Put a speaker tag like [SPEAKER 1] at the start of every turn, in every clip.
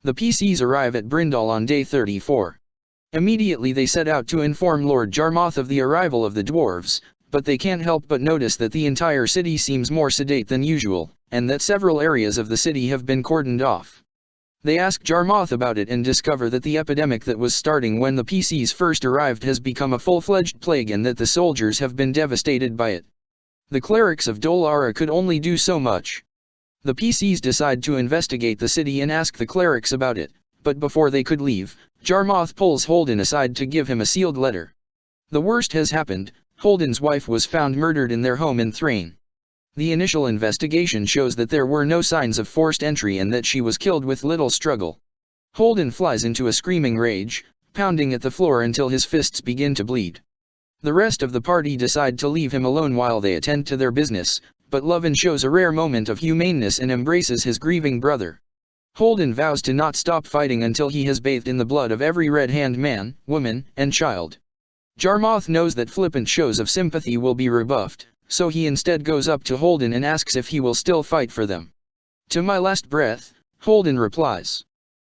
[SPEAKER 1] The PCs arrive at Brindal on day 34. Immediately they set out to inform Lord Jarmoth of the arrival of the dwarves, but they can't help but notice that the entire city seems more sedate than usual, and that several areas of the city have been cordoned off. They ask Jarmoth about it and discover that the epidemic that was starting when the PCs first arrived has become a full-fledged plague and that the soldiers have been devastated by it. The clerics of Dol Ara could only do so much. The PCs decide to investigate the city and ask the clerics about it, but before they could leave, Jarmoth pulls Holden aside to give him a sealed letter. The worst has happened. Holden's wife was found murdered in their home in Thrain. The initial investigation shows that there were no signs of forced entry and that she was killed with little struggle. Holden flies into a screaming rage, pounding at the floor until his fists begin to bleed. The rest of the party decide to leave him alone while they attend to their business, but Lovin shows a rare moment of humaneness and embraces his grieving brother. Holden vows to not stop fighting until he has bathed in the blood of every red-hand man, woman, and child. Jarmoth knows that flippant shows of sympathy will be rebuffed, so he instead goes up to Holden and asks if he will still fight for them. "To my last breath," Holden replies.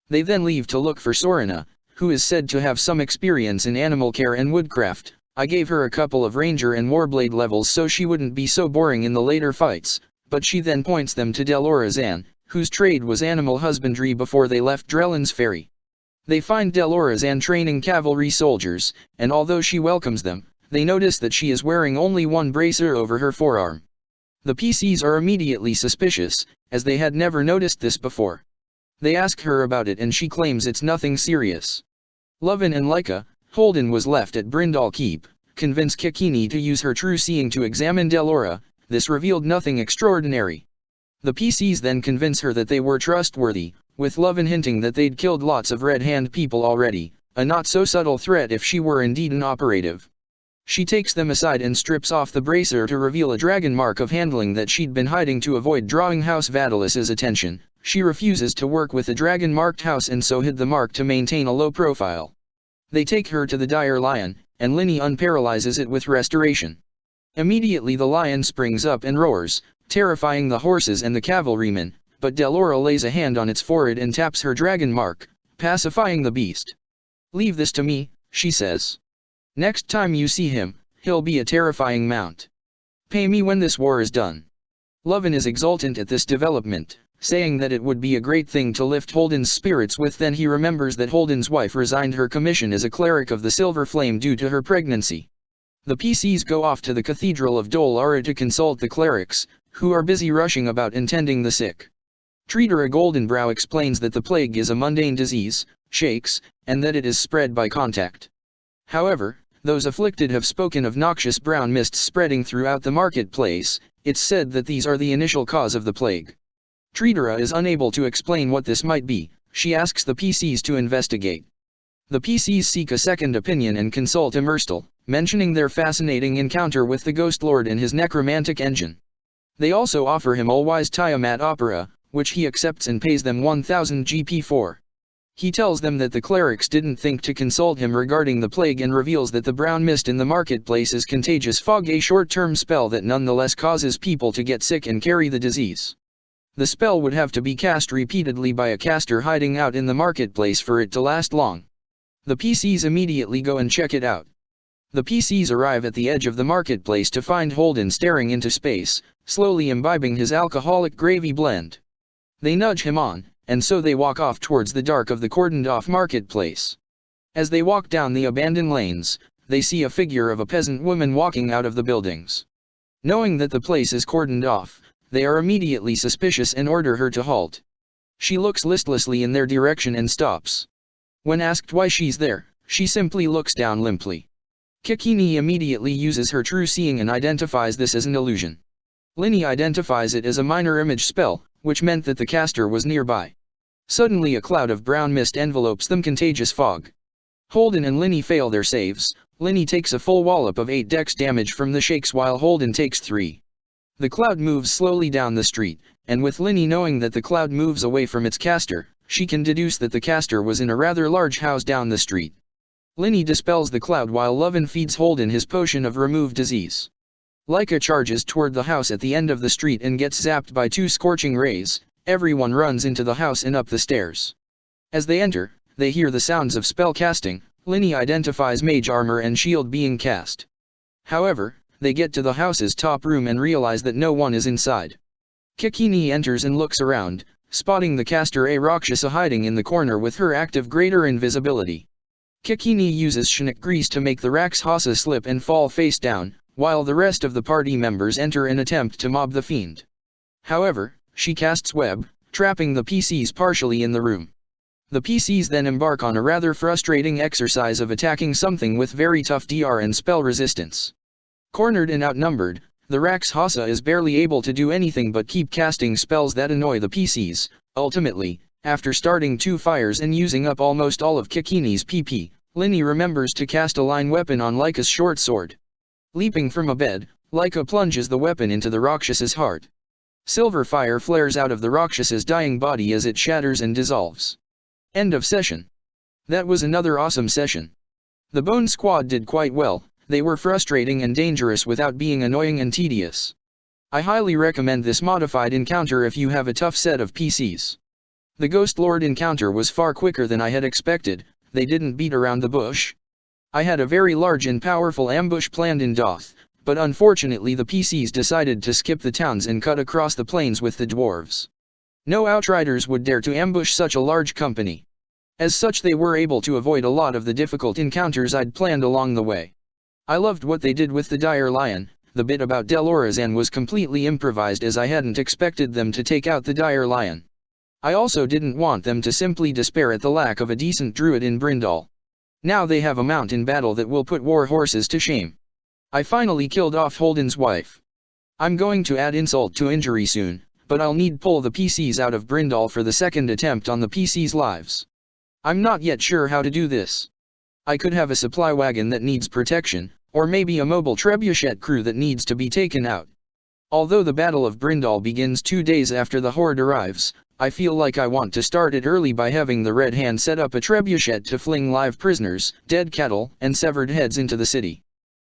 [SPEAKER 1] They then leave to look for Sorina, who is said to have some experience in animal care and woodcraft. I gave her a couple of ranger and warblade levels so she wouldn't be so boring in the later fights, but she then points them to Delorazan, whose trade was animal husbandry before they left Drellin's ferry. They find Delorazan training cavalry soldiers, and although she welcomes them, they notice that she is wearing only one bracer over her forearm. The PCs are immediately suspicious, as they had never noticed this before. They ask her about it and she claims it's nothing serious. Lovin and Leica, Holden was left at Brindal Keep, convince Kikini to use her true seeing to examine Delora. This revealed nothing extraordinary. The PCs then convince her that they were trustworthy, with Lovin hinting that they'd killed lots of Red Hand people already, a not-so-subtle threat if she were indeed an operative. She takes them aside and strips off the bracer to reveal a dragon mark of handling that she'd been hiding to avoid drawing House Vadalus's attention. She refuses to work with a dragon-marked house and so hid the mark to maintain a low profile. They take her to the dire lion, and Linny unparalyzes it with restoration. Immediately the lion springs up and roars, terrifying the horses and the cavalrymen, but Delora lays a hand on its forehead and taps her dragon mark, pacifying the beast. "Leave this to me," she says. "Next time you see him, he'll be a terrifying mount. Pay me when this war is done." Lovin is exultant at this development, saying that it would be a great thing to lift Holden's spirits with. Then he remembers that Holden's wife resigned her commission as a cleric of the Silver Flame due to her pregnancy. The PCs go off to the Cathedral of Dol Ara to consult the clerics, who are busy rushing about and tending the sick. Treater Goldenbrow explains that the plague is a mundane disease, shakes, and that it is spread by contact. However, those afflicted have spoken of noxious brown mists spreading throughout the marketplace. It's said that these are the initial cause of the plague. Treatera is unable to explain what this might be. She asks the PCs to investigate. The PCs seek a second opinion and consult Immerstal, mentioning their fascinating encounter with the Ghost Lord and his necromantic engine. They also offer him All-Wise Tiamat Opera, which he accepts and pays them 1000 GP for. He tells them that the clerics didn't think to consult him regarding the plague and reveals that the brown mist in the marketplace is contagious fog, a short-term spell that nonetheless causes people to get sick and carry the disease. The spell would have to be cast repeatedly by a caster hiding out in the marketplace for it to last long. The PCs immediately go and check it out. The PCs arrive at the edge of the marketplace to find Holden staring into space, slowly imbibing his alcoholic gravy blend. They nudge him on, and so they walk off towards the dark of the cordoned-off marketplace. As they walk down the abandoned lanes, they see a figure of a peasant woman walking out of the buildings. Knowing that the place is cordoned off, they are immediately suspicious and order her to halt. She looks listlessly in their direction and stops. When asked why she's there, she simply looks down limply. Kikini immediately uses her true seeing and identifies this as an illusion. Linny identifies it as a minor image spell, which meant that the caster was nearby. Suddenly a cloud of brown mist envelopes them, contagious fog. Holden and Linny fail their saves. Linny takes a full wallop of 8 dex damage from the shakes while Holden takes 3. The cloud moves slowly down the street, and with Linny knowing that the cloud moves away from its caster, she can deduce that the caster was in a rather large house down the street. Linny dispels the cloud while Lovin feeds Holden his potion of remove disease. Leica charges toward the house at the end of the street and gets zapped by 2 scorching rays. Everyone runs into the house and up the stairs. As they enter, they hear the sounds of spell casting. Linny identifies mage armor and shield being cast. However, they get to the house's top room and realize that no one is inside. Kikini enters and looks around, spotting the caster A Rakshasa hiding in the corner with her active greater invisibility. Kikini uses Shnik grease to make the Rakshasa slip and fall face down, while the rest of the party members enter and attempt to mob the fiend. However, she casts web, trapping the PCs partially in the room. The PCs then embark on a rather frustrating exercise of attacking something with very tough DR and spell resistance. Cornered and outnumbered, the Rakshasa is barely able to do anything but keep casting spells that annoy the PCs. Ultimately, after starting 2 fires and using up almost all of Kikini's PP, Linny remembers to cast a line weapon on Laika's short sword. Leaping from a bed, Laika plunges the weapon into the Rakshasa's heart. Silver fire flares out of the Rakshasa's dying body as it shatters and dissolves. End of session. That was another awesome session. The Bone Squad did quite well. They were frustrating and dangerous without being annoying and tedious. I highly recommend this modified encounter if you have a tough set of PCs. The Ghost Lord encounter was far quicker than I had expected. They didn't beat around the bush. I had a very large and powerful ambush planned in Doth, but unfortunately the PCs decided to skip the towns and cut across the plains with the dwarves. No outriders would dare to ambush such a large company. As such, they were able to avoid a lot of the difficult encounters I'd planned along the way. I loved what they did with the Dire Lion. The bit about Delorazan was completely improvised as I hadn't expected them to take out the Dire Lion. I also didn't want them to simply despair at the lack of a decent druid in Brindal. Now they have a mount in battle that will put war horses to shame. I finally killed off Holden's wife. I'm going to add insult to injury soon, but I'll need pull the PCs out of Brindal for the second attempt on the PCs' lives. I'm not yet sure how to do this. I could have a supply wagon that needs protection, or maybe a mobile trebuchet crew that needs to be taken out. Although the Battle of Brindal begins 2 days after the horde arrives, I feel like I want to start it early by having the Red Hand set up a trebuchet to fling live prisoners, dead cattle, and severed heads into the city.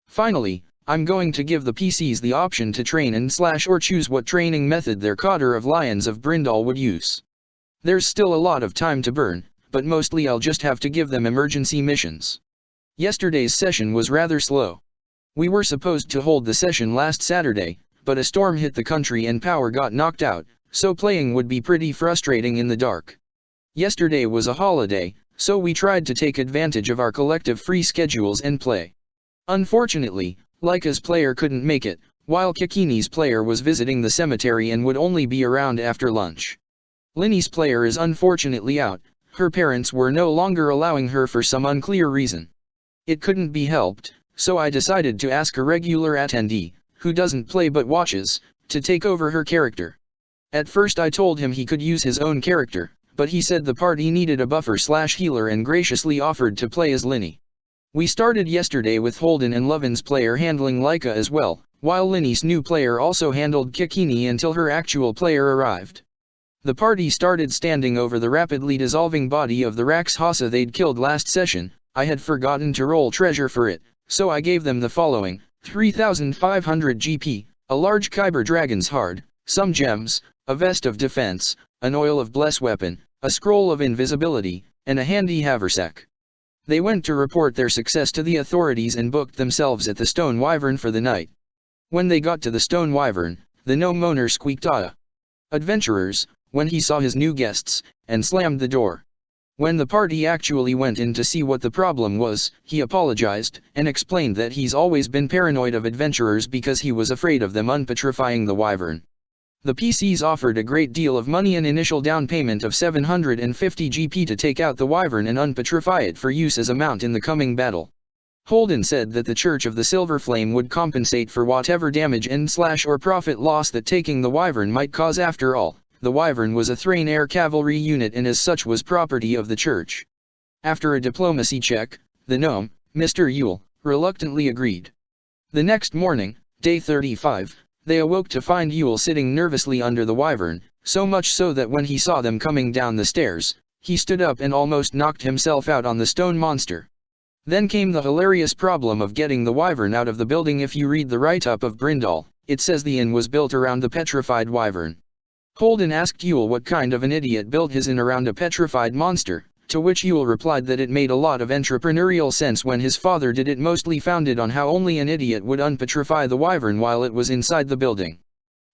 [SPEAKER 1] Finally, I'm going to give the PCs the option to train and / or choose what training method their Cotter of Lions of Brindal would use. There's still a lot of time to burn, but mostly I'll just have to give them emergency missions. Yesterday's session was rather slow. We were supposed to hold the session last Saturday, but a storm hit the country and power got knocked out, so playing would be pretty frustrating in the dark. Yesterday was a holiday, so we tried to take advantage of our collective free schedules and play. Unfortunately, Laika's player couldn't make it, while Kikini's player was visiting the cemetery and would only be around after lunch. Linny's player is unfortunately out. Her parents were no longer allowing her for some unclear reason. It couldn't be helped, so I decided to ask a regular attendee, who doesn't play but watches, to take over her character. At first I told him he could use his own character, but he said the party needed a buffer/healer and graciously offered to play as Linny. We started yesterday with Holden and Lovin's player handling Laika as well, while Linny's new player also handled Kikini until her actual player arrived. The party started standing over the rapidly dissolving body of the Rakshasa they'd killed last session. I had forgotten to roll treasure for it, so I gave them the following: 3,500 GP, a large Kyber Dragon's Heart, some gems, a vest of defense, an oil of bless weapon, a scroll of invisibility, and a handy haversack. They went to report their success to the authorities and booked themselves at the Stone Wyvern for the night. When they got to the Stone Wyvern, the gnome owner squeaked adventurers, when he saw his new guests, and slammed the door. When the party actually went in to see what the problem was, he apologized, and explained that he's always been paranoid of adventurers because he was afraid of them unpetrifying the wyvern. The PCs offered a great deal of money, an initial down payment of 750 GP to take out the wyvern and unpetrify it for use as a mount in the coming battle. Holden said that the Church of the Silver Flame would compensate for whatever damage and/or profit loss that taking the wyvern might cause. After all, the wyvern was a Thrain Air Cavalry unit and as such was property of the church. After a diplomacy check, the gnome, Mr. Yule, reluctantly agreed. The next morning, day 35, they awoke to find Yule sitting nervously under the wyvern, so much so that when he saw them coming down the stairs, he stood up and almost knocked himself out on the stone monster. Then came the hilarious problem of getting the wyvern out of the building. If you read the write-up of Brindal, it says the inn was built around the petrified wyvern. Holden asked Yule what kind of an idiot built his inn around a petrified monster, To which Yule replied that it made a lot of entrepreneurial sense when his father did it, mostly founded on how only an idiot would unpetrify the wyvern while it was inside the building.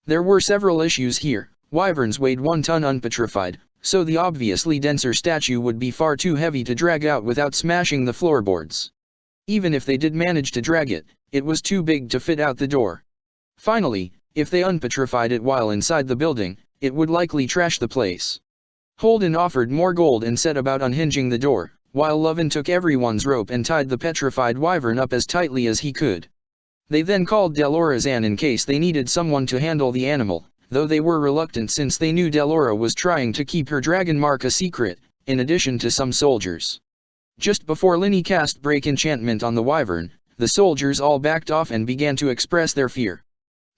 [SPEAKER 1] There were several issues here. Wyverns weighed 1 ton unpetrified, so the obviously denser statue would be far too heavy to drag out without smashing the floorboards. Even if they did manage to drag it, it was too big to fit out the door. Finally, if they unpetrified it while inside the building, it would likely trash the place. Holden offered more gold and set about unhinging the door, while Lovin took everyone's rope and tied the petrified wyvern up as tightly as he could. They then called Delorazan in case they needed someone to handle the animal, though they were reluctant since they knew Delora was trying to keep her dragon mark a secret, in addition to some soldiers. Just before Linny cast break enchantment on the wyvern, the soldiers all backed off and began to express their fear.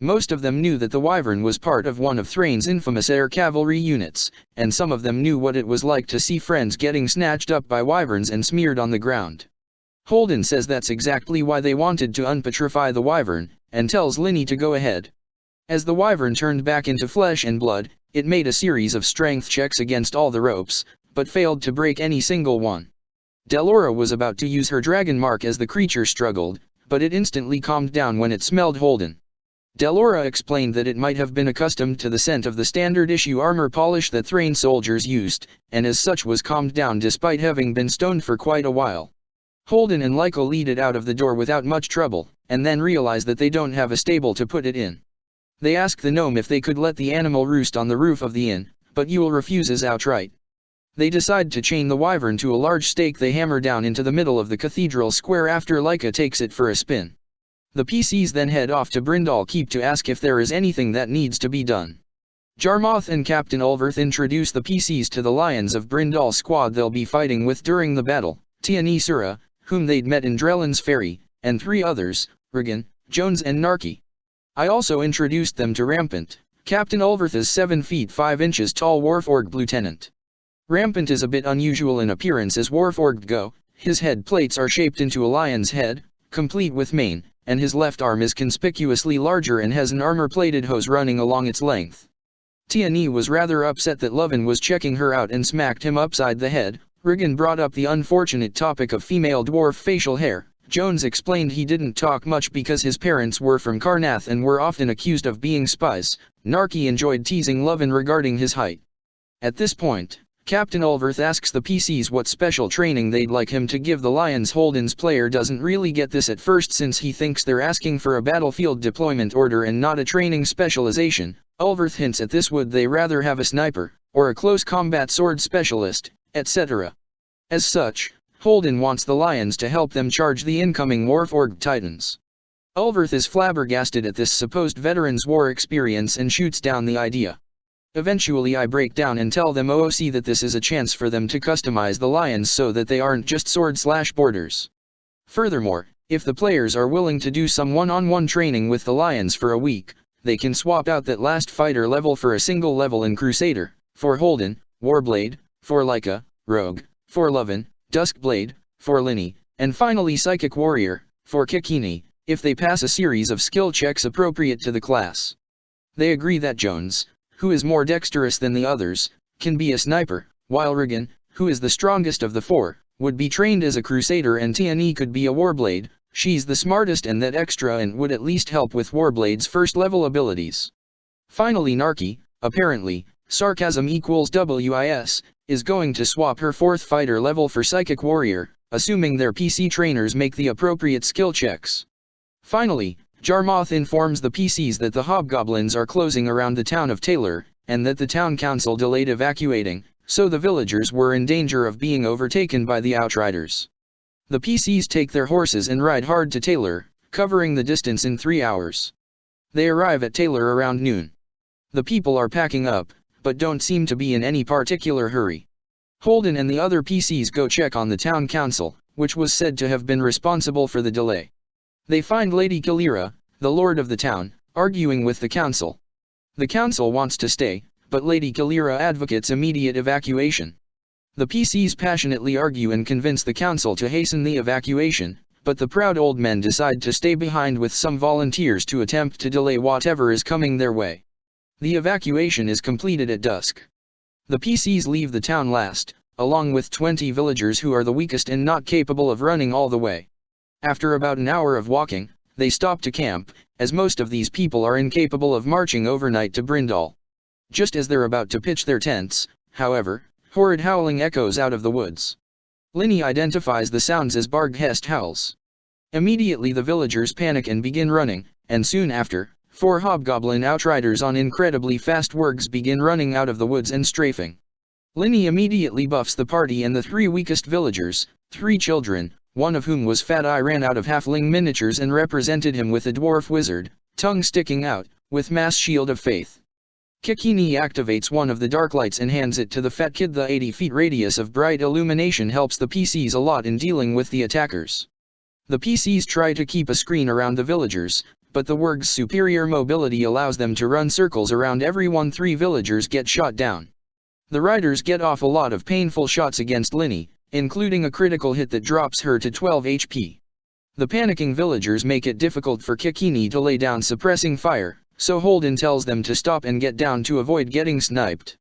[SPEAKER 1] Most of them knew that the wyvern was part of one of Thrain's infamous air cavalry units, and some of them knew what it was like to see friends getting snatched up by wyverns and smeared on the ground. Holden says that's exactly why they wanted to unpetrify the wyvern, and tells Linny to go ahead. As the wyvern turned back into flesh and blood, it made a series of strength checks against all the ropes, but failed to break any single one. Delora was about to use her dragon mark as the creature struggled, but it instantly calmed down when it smelled Holden. Delora explained that it might have been accustomed to the scent of the standard-issue armor polish that Thrain soldiers used, and as such was calmed down despite having been stoned for quite a while. Holden and Lyko lead it out of the door without much trouble, and then realize that they don't have a stable to put it in. They ask the gnome if they could let the animal roost on the roof of the inn, but Yule refuses outright. They decide to chain the wyvern to a large stake they hammer down into the middle of the cathedral square after Lyka takes it for a spin. The PCs then head off to Brindal Keep to ask if there is anything that needs to be done. Jarmoth and Captain Ulverth introduce the PCs to the Lions of Brindal squad they'll be fighting with during the battle, Tiani Sura, whom they'd met in Drellin's Ferry, and 3 others, Regan, Jones and Narki. I also introduced them to Rampant, Captain Ulverth's 7 feet 5 inches tall Warforged lieutenant. Rampant is a bit unusual in appearance as Warforged go. His head plates are shaped into a lion's head, complete with mane, and his left arm is conspicuously larger and has an armor-plated hose running along its length. Tiani was rather upset that Lovin was checking her out and smacked him upside the head. Regan brought up the unfortunate topic of female dwarf facial hair. Jones explained he didn't talk much because his parents were from Karnath and were often accused of being spies. Narki enjoyed teasing Lovin regarding his height. At this point, Captain Ulverth asks the PCs what special training they'd like him to give the Lions. Holden's player doesn't really get this at first since he thinks they're asking for a battlefield deployment order and not a training specialization. Ulverth hints at this, would they rather have a sniper, or a close combat sword specialist, etc. As such, Holden wants the Lions to help them charge the incoming Warforged Titans. Ulverth is flabbergasted at this supposed veterans' war experience and shoots down the idea. Eventually I break down and tell them OOC that this is a chance for them to customize the Lions so that they aren't just sword/borders. Furthermore, if the players are willing to do some one-on-one training with the Lions for a week, they can swap out that last fighter level for a single level in Crusader, for Holden, Warblade, for Lyka, Rogue, for Lovin, Duskblade, for Linny, and finally Psychic Warrior, for Kikini, if they pass a series of skill checks appropriate to the class. They agree that Jones, who is more dexterous than the others, can be a sniper, while Regan, who is the strongest of the 4, would be trained as a Crusader, and Tiani could be a Warblade. She's the smartest and that extra and would at least help with Warblade's first level abilities. Finally Narki, apparently, sarcasm equals WIS, is going to swap her 4th fighter level for Psychic Warrior, assuming their PC trainers make the appropriate skill checks. Finally, Jarmoth informs the PCs that the hobgoblins are closing around the town of Taylor, and that the town council delayed evacuating, so the villagers were in danger of being overtaken by the Outriders. The PCs take their horses and ride hard to Taylor, covering the distance in 3 hours. They arrive at Taylor around noon. The people are packing up, but don't seem to be in any particular hurry. Holden and the other PCs go check on the town council, which was said to have been responsible for the delay. They find Lady Kalira, the lord of the town, arguing with the council. The council wants to stay, but Lady Kalira advocates immediate evacuation. The PCs passionately argue and convince the council to hasten the evacuation, but the proud old men decide to stay behind with some volunteers to attempt to delay whatever is coming their way. The evacuation is completed at dusk. The PCs leave the town last, along with 20 villagers who are the weakest and not capable of running all the way. After about an hour of walking, they stop to camp, as most of these people are incapable of marching overnight to Brindal. Just as they're about to pitch their tents, however, horrid howling echoes out of the woods. Linny identifies the sounds as Barghest howls. Immediately the villagers panic and begin running, and soon after, 4 hobgoblin outriders on incredibly fast wargs begin running out of the woods and strafing. Linny immediately buffs the party, and the 3 weakest villagers, 3 children, one of whom was Fat Eye, ran out of halfling miniatures and represented him with a dwarf wizard, tongue sticking out, with mass shield of faith. Kikini activates one of the dark lights and hands it to the fat kid. The 80 feet radius of bright illumination helps the PCs a lot in dealing with the attackers. The PCs try to keep a screen around the villagers, but the warg's superior mobility allows them to run circles around everyone. 3 villagers get shot down. The riders get off a lot of painful shots against Linny, including a critical hit that drops her to 12 HP. The panicking villagers make it difficult for Kikini to lay down suppressing fire, so Holden tells them to stop and get down to avoid getting sniped.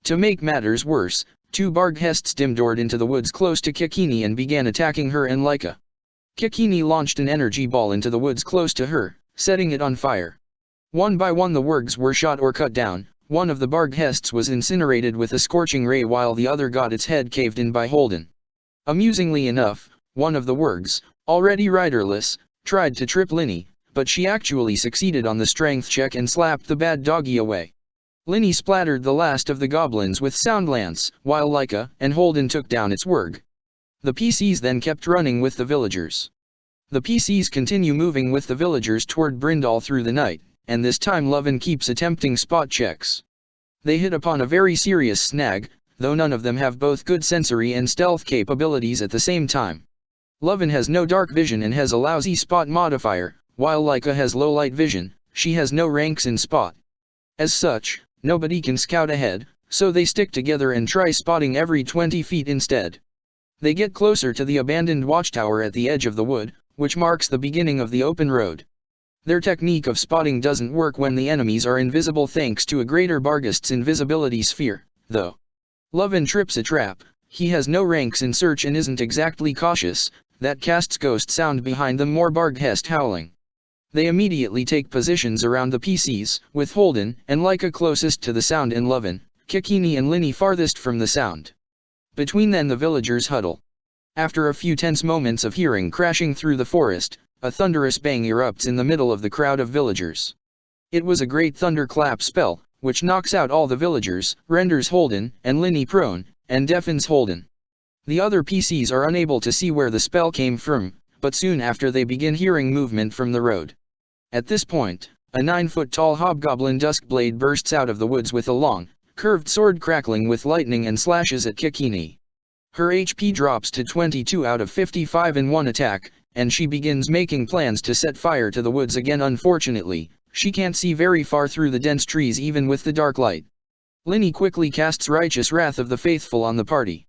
[SPEAKER 1] To make matters worse, 2 Barghests dimdoored into the woods close to Kikini and began attacking her and Laika. Kikini launched an energy ball into the woods close to her, setting it on fire. One by one the wargs were shot or cut down. One of the Barghests was incinerated with a scorching ray while the other got its head caved in by Holden. Amusingly enough, one of the wargs, already riderless, tried to trip Linny, but she actually succeeded on the strength check and slapped the bad doggy away. Linny splattered the last of the goblins with Soundlance, while Laika and Holden took down its warg. The PCs then kept running with the villagers. The PCs continue moving with the villagers toward Brindal through the night, and this time Lovin keeps attempting spot checks. They hit upon a very serious snag, though none of them have both good sensory and stealth capabilities at the same time. Lovin has no dark vision and has a lousy spot modifier, while Laika has low light vision. She has no ranks in spot. As such, nobody can scout ahead, so they stick together and try spotting every 20 feet instead. They get closer to the abandoned watchtower at the edge of the wood, which marks the beginning of the open road. Their technique of spotting doesn't work when the enemies are invisible thanks to a greater Barghest's invisibility sphere, though. Lovin trips a trap. He has no ranks in search and isn't exactly cautious. That casts ghost sound behind them, more Barghest howling. They immediately take positions around the PCs, with Holden and Laika closest to the sound and Lovin, Kikini and Linny farthest from the sound. Between them the villagers huddle. After a few tense moments of hearing crashing through the forest, a thunderous bang erupts in the middle of the crowd of villagers. It was a great thunderclap spell, which knocks out all the villagers, renders Holden and Linny prone, and deafens Holden. The other PCs are unable to see where the spell came from, but soon after they begin hearing movement from the road. At this point, a 9-foot-tall hobgoblin Duskblade bursts out of the woods with a long, curved sword crackling with lightning and slashes at Kikini. Her HP drops to 22 out of 55 in one attack, and she begins making plans to set fire to the woods again. Unfortunately, she can't see very far through the dense trees even with the dark light. Linny quickly casts Righteous Wrath of the Faithful on the party.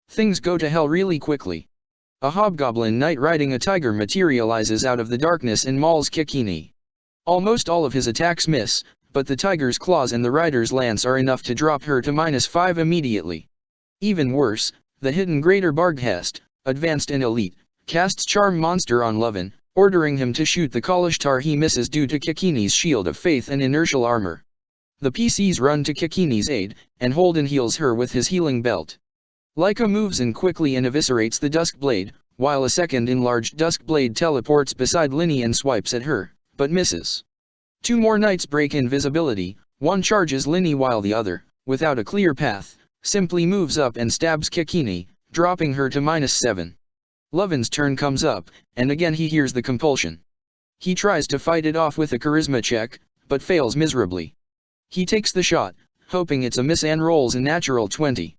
[SPEAKER 1] Things go to hell really quickly. A hobgoblin knight riding a tiger materializes out of the darkness and mauls Kikini. Almost all of his attacks miss, but the tiger's claws and the rider's lance are enough to drop her to -5 immediately. Even worse, the hidden Greater Barghest, advanced and elite, casts Charm Monster on Lovin, ordering him to shoot the Kalashtar. He misses due to Kikini's Shield of Faith and inertial armor. The PCs run to Kikini's aid, and Holden heals her with his healing belt. Laika moves in quickly and eviscerates the Duskblade, while a second enlarged Duskblade teleports beside Linny and swipes at her, but misses. 2 more knights break invisibility. One charges Linny while the other, without a clear path, simply moves up and stabs Kikini, dropping her to -7. Lovin's turn comes up, and again he hears the compulsion. He tries to fight it off with a charisma check, but fails miserably. He takes the shot, hoping it's a miss, and rolls a natural 20.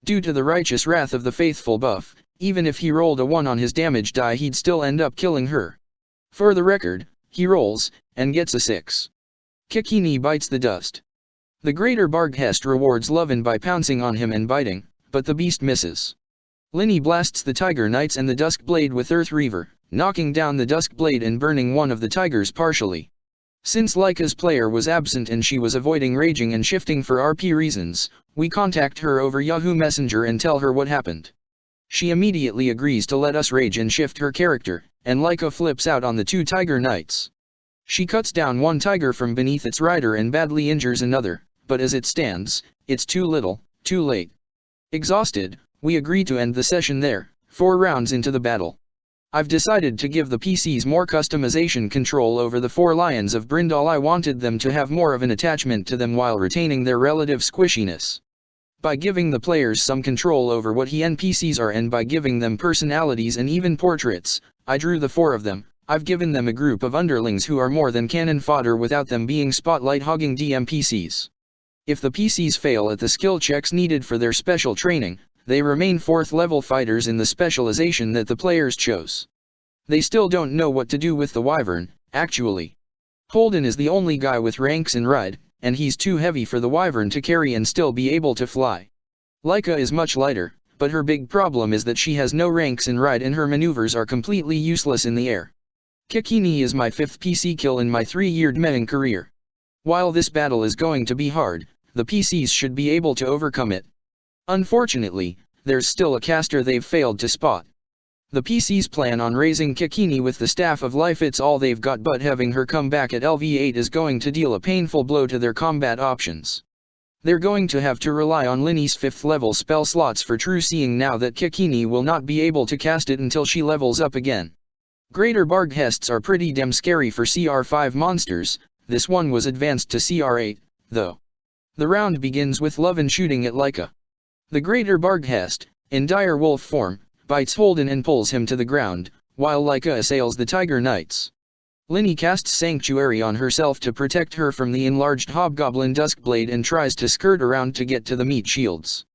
[SPEAKER 1] Due to the Righteous Wrath of the Faithful buff, even if he rolled a 1 on his damage die he'd still end up killing her. For the record, he rolls, and gets a 6. Kikini bites the dust. The Greater Barghest rewards Lovin by pouncing on him and biting, but the beast misses. Linny blasts the Tiger Knights and the Duskblade with Earth Reaver, knocking down the Duskblade and burning one of the tigers partially. Since Laika's player was absent and she was avoiding raging and shifting for RP reasons, we contact her over Yahoo Messenger and tell her what happened. She immediately agrees to let us rage and shift her character, and Laika flips out on the 2 tiger knights. She cuts down one tiger from beneath its rider and badly injures another, but as it stands, it's too little, too late. Exhausted, we agree to end the session there, 4 rounds into the battle. I've decided to give the PCs more customization control over the 4 lions of Brindal. I wanted them to have more of an attachment to them while retaining their relative squishiness. By giving the players some control over what he NPCs are and by giving them personalities and even portraits, I drew the 4 of them. I've given them a group of underlings who are more than cannon fodder without them being spotlight-hogging DMPCs. If the PCs fail at the skill checks needed for their special training, they remain 4th level fighters in the specialization that the players chose. They still don't know what to do with the Wyvern, actually. Holden is the only guy with ranks in RHOD, and he's too heavy for the Wyvern to carry and still be able to fly. Laika is much lighter, but her big problem is that she has no ranks in RHOD and her maneuvers are completely useless in the air. Kikini is my 5th PC kill in my 3-year mehing career. While this battle is going to be hard, the PCs should be able to overcome it. Unfortunately, there's still a caster they've failed to spot. The PCs plan on raising Kikini with the Staff of Life. It's all they've got, but having her come back at LV8 is going to deal a painful blow to their combat options. They're going to have to rely on Linny's 5th level spell slots for true seeing now that Kikini will not be able to cast it until she levels up again. Greater Barghests are pretty damn scary for CR5 monsters. This one was advanced to CR8, though. The round begins with Lovin shooting at Laika. The Greater Barghest, in dire wolf form, bites Holden and pulls him to the ground, while Laika assails the Tiger Knights. Linny casts Sanctuary on herself to protect her from the enlarged Hobgoblin Duskblade and tries to skirt around to get to the meat shields.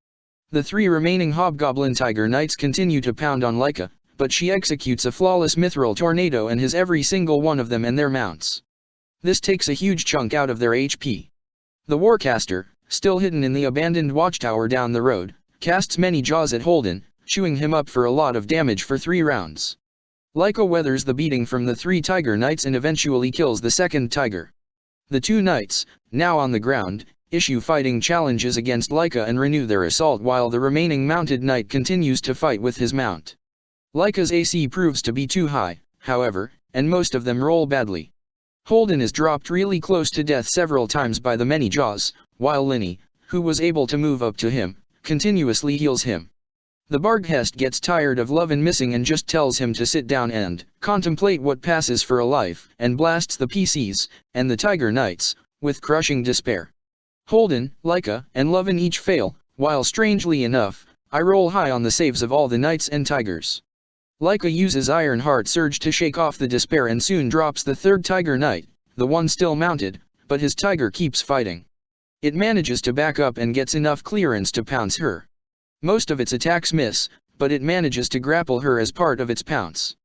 [SPEAKER 1] The 3 remaining Hobgoblin Tiger Knights continue to pound on Laika, but she executes a flawless Mithril Tornado and has every single one of them and their mounts. This takes a huge chunk out of their HP. The Warcaster, still hidden in the abandoned watchtower down the road, casts many jaws at Holden, chewing him up for a lot of damage for 3 rounds. Laika weathers the beating from the 3 Tiger Knights and eventually kills the 2nd Tiger. The 2 Knights, now on the ground, issue fighting challenges against Laika and renew their assault while the remaining mounted knight continues to fight with his mount. Laika's AC proves to be too high, however, and most of them roll badly. Holden is dropped really close to death several times by the many jaws, while Linny, who was able to move up to him, continuously heals him. The Barghest gets tired of Lovin missing and just tells him to sit down and contemplate what passes for a life, and blasts the PCs, and the Tiger Knights, with crushing despair. Holden, Laika, and Lovin each fail, while strangely enough, I roll high on the saves of all the Knights and Tigers. Laika uses Iron Heart Surge to shake off the despair and soon drops the 3rd Tiger Knight, the one still mounted, but his tiger keeps fighting. It manages to back up and gets enough clearance to pounce her. Most of its attacks miss, but it manages to grapple her as part of its pounce.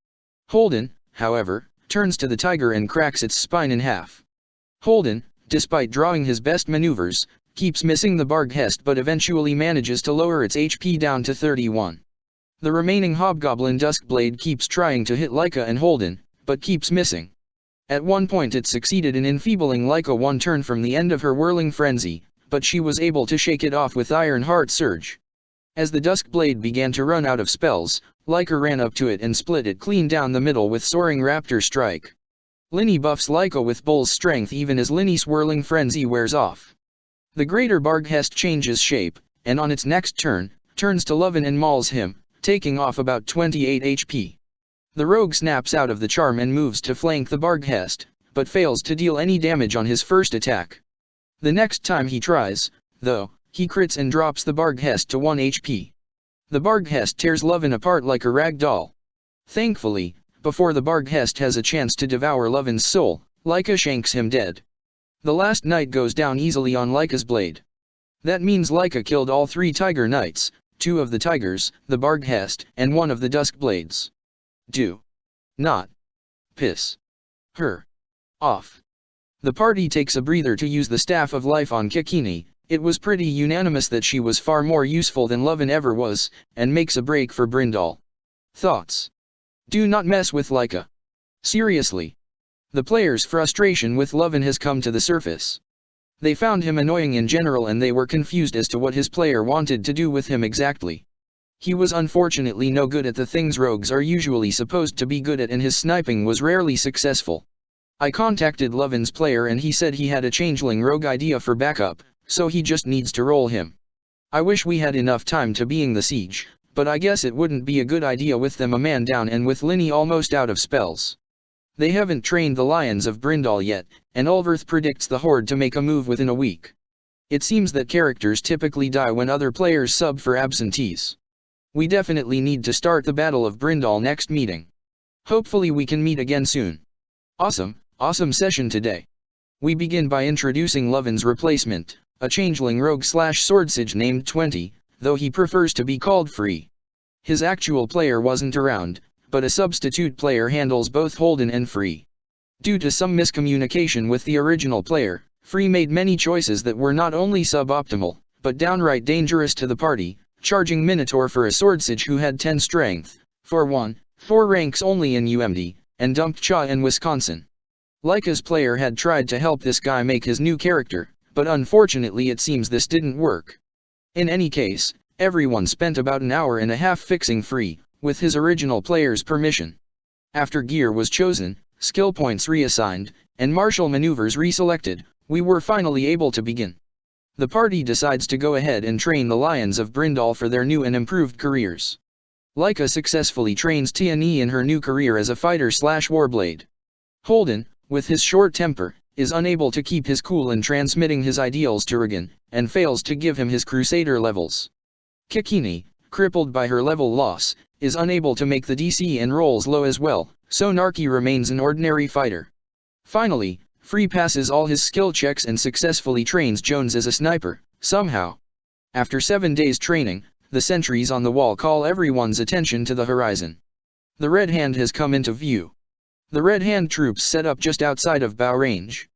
[SPEAKER 1] Holden, however, turns to the tiger and cracks its spine in half. Holden, despite drawing his best maneuvers, keeps missing the Barghest but eventually manages to lower its HP down to 31. The remaining Hobgoblin Duskblade keeps trying to hit Laika and Holden, but keeps missing. At one point it succeeded in enfeebling Laika 1 turn from the end of her whirling frenzy, but she was able to shake it off with Iron Heart Surge. As the Duskblade began to run out of spells, Laika ran up to it and split it clean down the middle with Soaring Raptor Strike. Linny buffs Laika with Bull's Strength even as Linny's whirling frenzy wears off. The Greater Barghest changes shape, and on its next turn, turns to Lovin and mauls him, taking off about 28 HP. The rogue snaps out of the charm and moves to flank the Barghest, but fails to deal any damage on his first attack. The next time he tries, though, he crits and drops the Barghest to 1 HP. The Barghest tears Lovin apart like a rag doll. Thankfully, before the Barghest has a chance to devour Lovin's soul, Laika shanks him dead. The last knight goes down easily on Laika's blade. That means Laika killed all 3 Tiger Knights, 2 of the Tigers, the Barghest, and 1 of the Duskblades. Do not piss her off. The party takes a breather to use the Staff of Life on Kikini. It was pretty unanimous that she was far more useful than Lovin ever was, and makes a break for Brindal. Thoughts? Do not mess with Laika. Seriously. The players' frustration with Lovin has come to the surface. They found him annoying in general and they were confused as to what his player wanted to do with him exactly. He was unfortunately no good at the things rogues are usually supposed to be good at, and his sniping was rarely successful. I contacted Lovin's player and he said he had a changeling rogue idea for backup, so he just needs to roll him. I wish we had enough time to being the siege, but I guess it wouldn't be a good idea with them a man down and with Linny almost out of spells. They haven't trained the Lions of Brindal yet, and Ulverth predicts the Horde to make a move within a week. It seems that characters typically die when other players sub for absentees. We definitely need to start the Battle of Brindal next meeting. Hopefully we can meet again soon. Awesome session today. We begin by introducing Lovin's replacement, a changeling rogue / swordsage named 20, though he prefers to be called Free. His actual player wasn't around, but a substitute player handles both Holden and Free. Due to some miscommunication with the original player, Free made many choices that were not only suboptimal, but downright dangerous to the party, charging Minotaur for a swordsage who had 10 strength, 4 ranks only in UMD, and dumped Cha in Wisconsin. Leica's player had tried to help this guy make his new character, but unfortunately it seems this didn't work. In any case, everyone spent about an hour and a half fixing Free, with his original player's permission. After gear was chosen, skill points reassigned, and martial maneuvers reselected, we were finally able to begin. The party decides to go ahead and train the Lions of Brindal for their new and improved careers. Leica successfully trains Tiani in her new career as a fighter / warblade. Holden, with his short temper, is unable to keep his cool in transmitting his ideals to Regan, and fails to give him his Crusader levels. Kikini, crippled by her level loss, is unable to make the DC and rolls low as well, so Narki remains an ordinary fighter. Finally, Free passes all his skill checks and successfully trains Jones as a sniper, somehow. After 7 days training, the sentries on the wall call everyone's attention to the horizon. The Red Hand has come into view. The Red Hand troops set up just outside of bow range.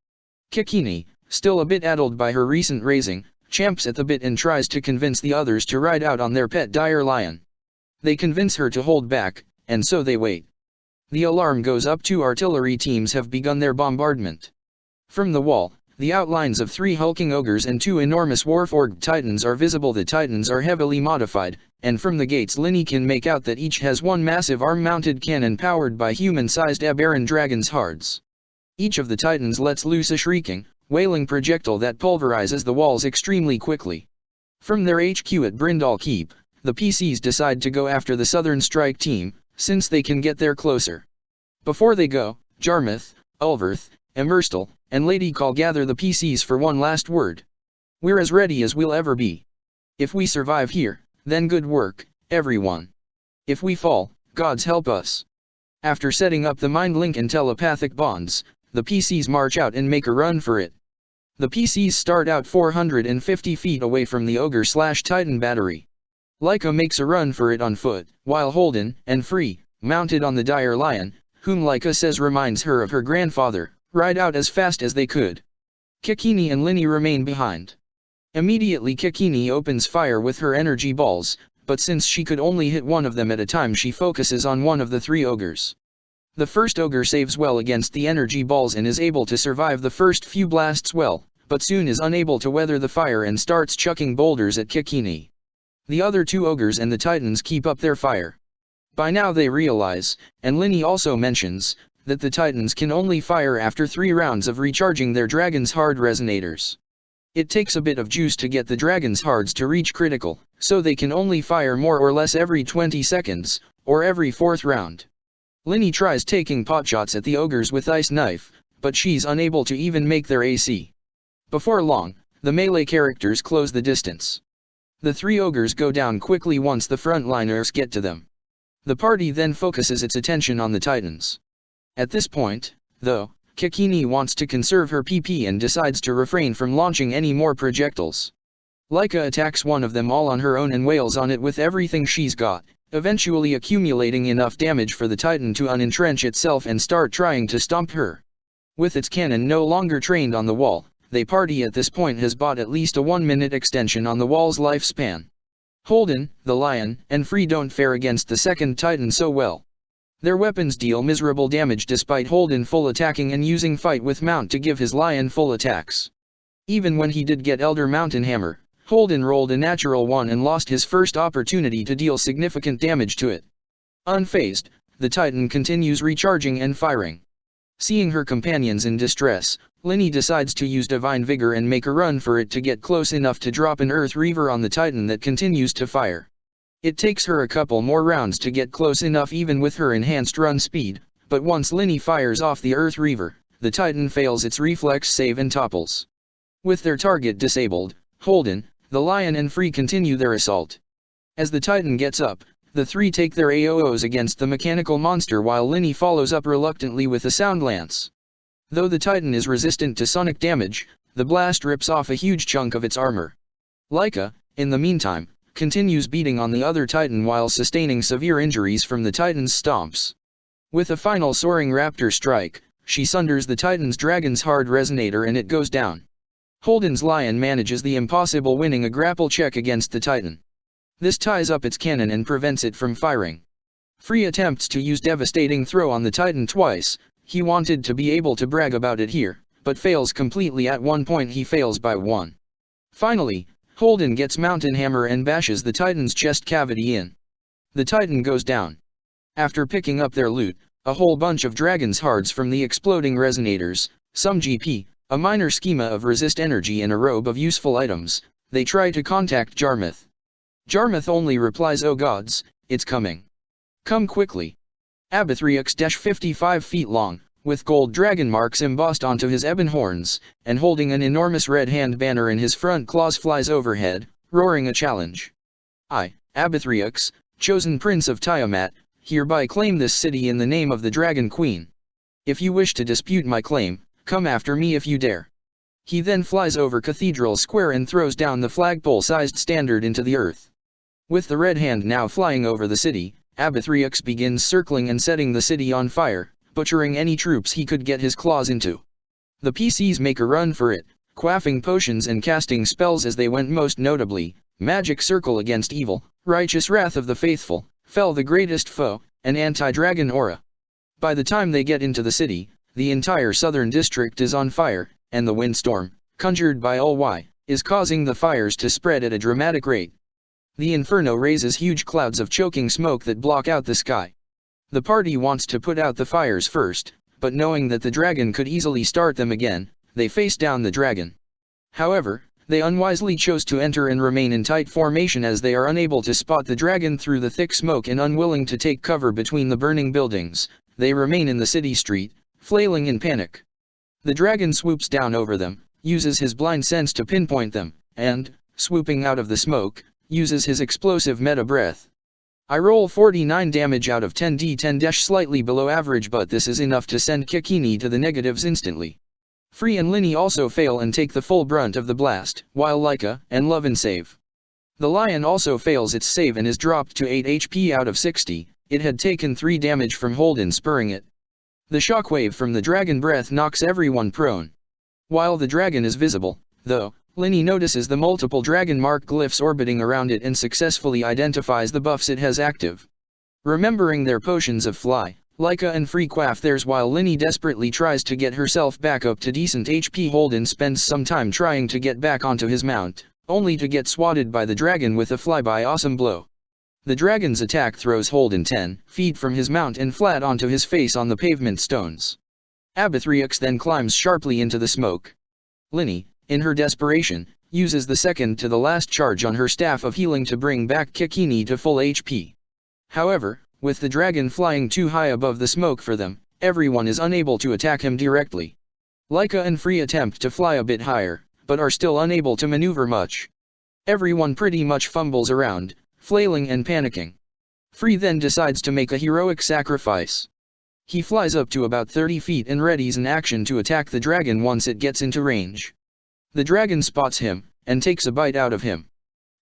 [SPEAKER 1] Kikini, still a bit addled by her recent raising, champs at the bit and tries to convince the others to ride out on their pet dire lion. They convince her to hold back, and so they wait. The alarm goes up. 2 artillery teams have begun their bombardment. From the wall, the outlines of 3 hulking ogres and 2 enormous Warforged titans are visible. The titans are heavily modified, and from the gates Linny can make out that each has 1 massive arm-mounted cannon powered by human-sized aberrant dragon's hearts. Each of the titans lets loose a shrieking, wailing projectile that pulverizes the walls extremely quickly. From their HQ at Brindal Keep, the PCs decide to go after the Southern Strike team, since they can get there closer. Before they go, Jarmuth, Ulverth, Emerstal, and Lady Call gather the PCs for one last word. We're as ready as we'll ever be. If we survive here, then good work, everyone. If we fall, gods help us. After setting up the mind link and telepathic bonds, the PCs march out and make a run for it. The PCs start out 450 feet away from the ogre / titan battery. Leica makes a run for it on foot, while Holden and Free, mounted on the dire lion, whom Leica says reminds her of her grandfather, ride out as fast as they could. Kikini and Linny remain behind. Immediately Kikini opens fire with her energy balls, but since she could only hit one of them at a time, she focuses on one of the 3 ogres. The first ogre saves well against the energy balls and is able to survive the first few blasts well, but soon is unable to weather the fire and starts chucking boulders at Kikini. The other 2 ogres and the titans keep up their fire. By now they realize, and Linny also mentions, that the titans can only fire after 3 rounds of recharging their dragon's hard resonators. It takes a bit of juice to get the dragon's hards to reach critical, so they can only fire more or less every 20 seconds, or every 4th round. Linny tries taking potshots at the ogres with ice knife, but she's unable to even make their AC. Before long, the melee characters close the distance. The 3 ogres go down quickly once the frontliners get to them. The party then focuses its attention on the titans. At this point, though, Kikini wants to conserve her PP and decides to refrain from launching any more projectiles. Leica attacks one of them all on her own and wails on it with everything she's got, eventually accumulating enough damage for the titan to unentrench itself and start trying to stomp her. With its cannon no longer trained on the wall, the party at this point has bought at least a 1-minute extension on the wall's lifespan. Holden, the lion, and Free don't fare against the second titan so well. Their weapons deal miserable damage despite Holden full attacking and using Fight with Mount to give his lion full attacks. Even when he did get Elder Mountain Hammer, Holden rolled a natural 1 and lost his first opportunity to deal significant damage to it. Unfazed, the Titan continues recharging and firing. Seeing her companions in distress, Linny decides to use Divine Vigor and make a run for it to get close enough to drop an Earth Reaver on the Titan that continues to fire. It takes her a couple more rounds to get close enough even with her enhanced run speed, but once Linny fires off the Earth Reaver, the Titan fails its reflex save and topples. With their target disabled, Holden, the Lion and Free continue their assault. As the Titan gets up, the three take their AOs against the mechanical monster while Linny follows up reluctantly with a Sound Lance. Though the Titan is resistant to sonic damage, the blast rips off a huge chunk of its armor. Leica, in the meantime, continues beating on the other Titan while sustaining severe injuries from the Titan's stomps. With a final soaring raptor strike, she sunders the Titan's Dragon's Hard Resonator and it goes down. Holden's Lion manages the impossible winning a grapple check against the Titan. This ties up its cannon and prevents it from firing. Free attempts to use Devastating Throw on the Titan twice. He wanted to be able to brag about it here, but fails completely. At one point he fails by 1. Finally, Holden gets Mountain Hammer and bashes the Titan's chest cavity in. The Titan goes down. After picking up their loot, a whole bunch of Dragon's Hearts from the exploding resonators, some GP, a minor schema of resist energy and a robe of useful items, they try to contact Jarmuth. Jarmuth only replies, "Oh gods, it's coming. Come quickly." Abathriox 55 feet long, with gold dragon marks embossed onto his ebon horns, and holding an enormous red hand banner in his front claws flies overhead, roaring a challenge. "I, Abathriox, chosen Prince of Tiamat, hereby claim this city in the name of the Dragon Queen. If you wish to dispute my claim, come after me if you dare." He then flies over Cathedral Square and throws down the flagpole-sized standard into the earth. With the red hand now flying over the city, Abathriox begins circling and setting the city on fire, butchering any troops he could get his claws into. The PCs make a run for it, quaffing potions and casting spells as they went, most notably, Magic Circle against Evil, Righteous Wrath of the Faithful, Fell the Greatest Foe, and Anti-Dragon Aura. By the time they get into the city, the entire southern district is on fire, and the windstorm, conjured by Ulwy, is causing the fires to spread at a dramatic rate. The inferno raises huge clouds of choking smoke that block out the sky. The party wants to put out the fires first, but knowing that the dragon could easily start them again, they face down the dragon. However, they unwisely chose to enter and remain in tight formation as they are unable to spot the dragon through the thick smoke and unwilling to take cover between the burning buildings. They remain in the city street, flailing in panic. The dragon swoops down over them, uses his blind sense to pinpoint them, and, swooping out of the smoke, uses his explosive meta breath. I roll 49 damage out of 10d10 slightly below average, but this is enough to send Kikini to the negatives instantly. Free and Linny also fail and take the full brunt of the blast, while Leica and Lovin save. The lion also fails its save and is dropped to 8 HP out of 60, it had taken 3 damage from Holden spurring it. The shockwave from the dragon breath knocks everyone prone. While the dragon is visible, though, Linny notices the multiple dragon mark glyphs orbiting around it and successfully identifies the buffs it has active. Remembering their potions of fly, Leica and Free quaff theirs while Linny desperately tries to get herself back up to decent HP. Holden spends some time trying to get back onto his mount, only to get swatted by the dragon with a flyby awesome blow. The dragon's attack throws Holden 10 feet from his mount and flat onto his face on the pavement stones. Abathriox then climbs sharply into the smoke. Linny, in her desperation, uses the second to the last charge on her staff of healing to bring back Kikini to full HP. However, with the dragon flying too high above the smoke for them, everyone is unable to attack him directly. Leica and Free attempt to fly a bit higher, but are still unable to maneuver much. Everyone pretty much fumbles around, flailing and panicking. Free then decides to make a heroic sacrifice. He flies up to about 30 feet and readies an action to attack the dragon once it gets into range. The dragon spots him, and takes a bite out of him.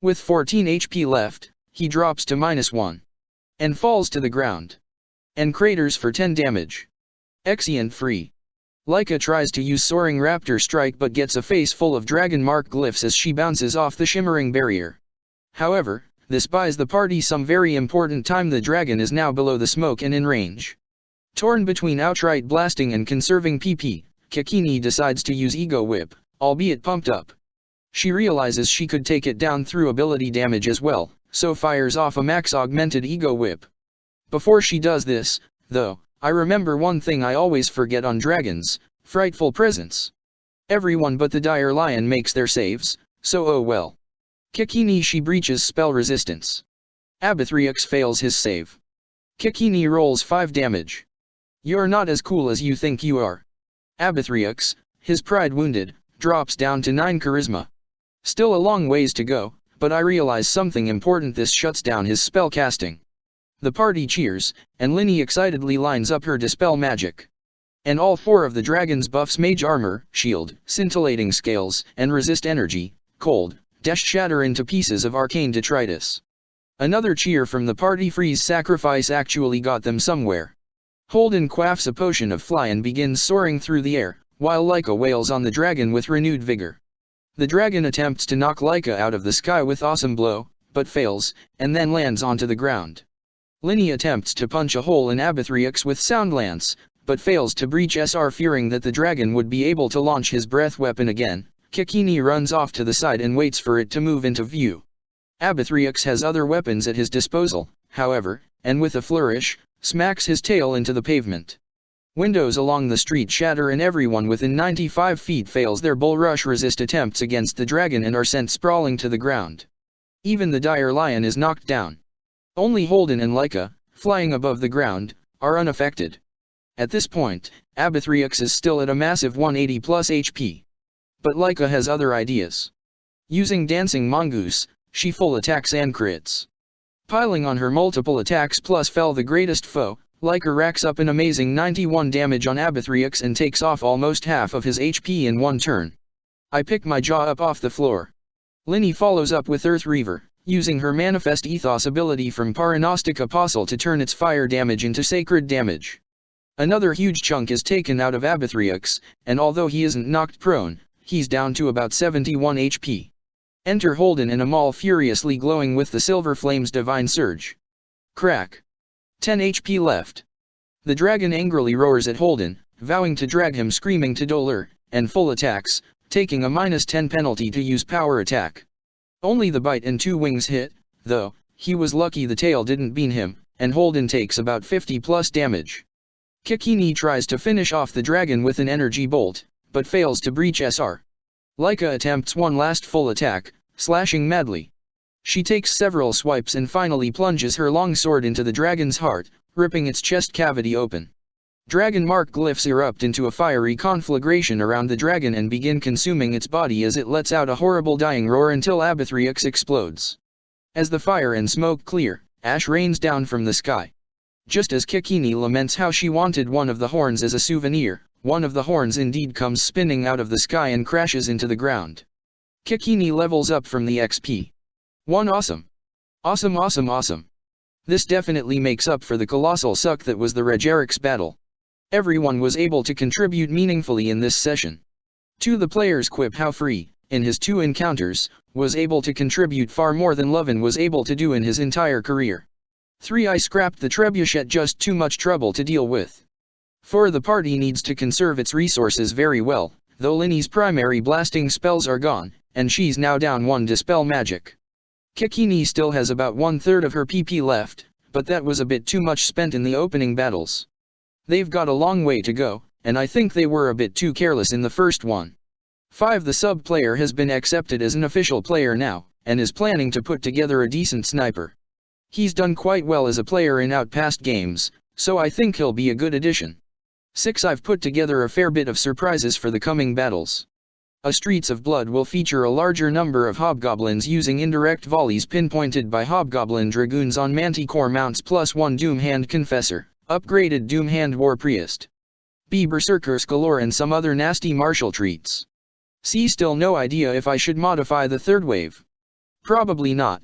[SPEAKER 1] With 14 HP left, he drops to -1. And falls to the ground. And craters for 10 damage. Exeunt Free. Leica tries to use Soaring Raptor Strike but gets a face full of dragon mark glyphs as she bounces off the shimmering barrier. However, This buys the party some very important time. The dragon is now below the smoke and in range. Torn between outright blasting and conserving PP, Kikini decides to use Ego Whip, albeit pumped up. She realizes she could take it down through ability damage as well, so fires off a max augmented Ego Whip. Before she does this, though, I remember one thing I always forget on dragons: frightful presence. Everyone but the Dire Lion makes their saves, so oh well. Kikini she breaches spell resistance. Abathriox fails his save. Kikini rolls 5 damage. You're not as cool as you think you are. Abathriox, his pride wounded, drops down to 9 charisma. Still a long ways to go, but I realize something important: this shuts down his spell casting. The party cheers, and Linny excitedly lines up her dispel magic. And all 4 of the dragon's buffs: mage armor, shield, scintillating scales, and resist energy, cold, dash shatter into pieces of arcane detritus. Another cheer from the party. Freeze sacrifice actually got them somewhere. Holden quaffs a potion of fly and begins soaring through the air, while Leica wails on the dragon with renewed vigor. The dragon attempts to knock Leica out of the sky with awesome blow, but fails, and then lands onto the ground. Linny attempts to punch a hole in Abathriox with sound lance, but fails to breach SR, fearing that the dragon would be able to launch his breath weapon again. Kikini runs off to the side and waits for it to move into view. Abathriox has other weapons at his disposal, however, and with a flourish, smacks his tail into the pavement. Windows along the street shatter and everyone within 95 feet fails their bull rush resist attempts against the dragon and are sent sprawling to the ground. Even the Dire Lion is knocked down. Only Holden and Leica, flying above the ground, are unaffected. At this point, Abathriox is still at a massive 180 plus HP. But Leica has other ideas. Using Dancing Mongoose, she full attacks and crits. Piling on her multiple attacks plus fell the greatest foe, Leica racks up an amazing 91 damage on Abathriox and takes off almost half of his HP in one turn. I pick my jaw up off the floor. Linny follows up with Earth Reaver, using her Manifest Ethos ability from Paranostic Apostle to turn its fire damage into sacred damage. Another huge chunk is taken out of Abathriox, and although he isn't knocked prone, he's down to about 71 HP. Enter Holden and Amal, furiously glowing with the Silver Flame's Divine Surge. Crack. 10 HP left. The dragon angrily roars at Holden, vowing to drag him screaming to Dolor, and full attacks, taking a -10 penalty to use power attack. Only the bite and 2 wings hit, though. He was lucky the tail didn't bean him, and Holden takes about 50 plus damage. Kikini tries to finish off the dragon with an energy bolt, but fails to breach SR. Leica attempts one last full attack, slashing madly. She takes several swipes and finally plunges her long sword into the dragon's heart, ripping its chest cavity open. Dragon mark glyphs erupt into a fiery conflagration around the dragon and begin consuming its body as it lets out a horrible dying roar until Abathriox explodes. As the fire and smoke clear, ash rains down from the sky. Just as Kikini laments how she wanted one of the horns as a souvenir, one of the horns indeed comes spinning out of the sky and crashes into the ground. Kikini levels up from the XP. 1 awesome. Awesome awesome awesome. This definitely makes up for the colossal suck that was the Regerix battle. Everyone was able to contribute meaningfully in this session. To the player's quip how Free, in his 2 encounters, was able to contribute far more than Lovin was able to do in his entire career. 3 I scrapped the trebuchet, just too much trouble to deal with. 4 the party needs to conserve its resources very well, though Linny's primary blasting spells are gone, and she's now down 1 dispel magic. Kikini still has about 1/3 of her PP left, but that was a bit too much spent in the opening battles. They've got a long way to go, and I think they were a bit too careless in the first one. 5 the sub player has been accepted as an official player now, and is planning to put together a decent sniper. He's done quite well as a player in past games, so I think he'll be a good addition. 6 I've put together a fair bit of surprises for the coming battles. A Streets of Blood will feature a larger number of hobgoblins using indirect volleys pinpointed by hobgoblin dragoons on manticore mounts plus 1 Doom Hand Confessor, upgraded Doom Hand War Priest. B Berserkers galore and some other nasty martial treats. C still no idea if I should modify the 3rd wave. Probably not.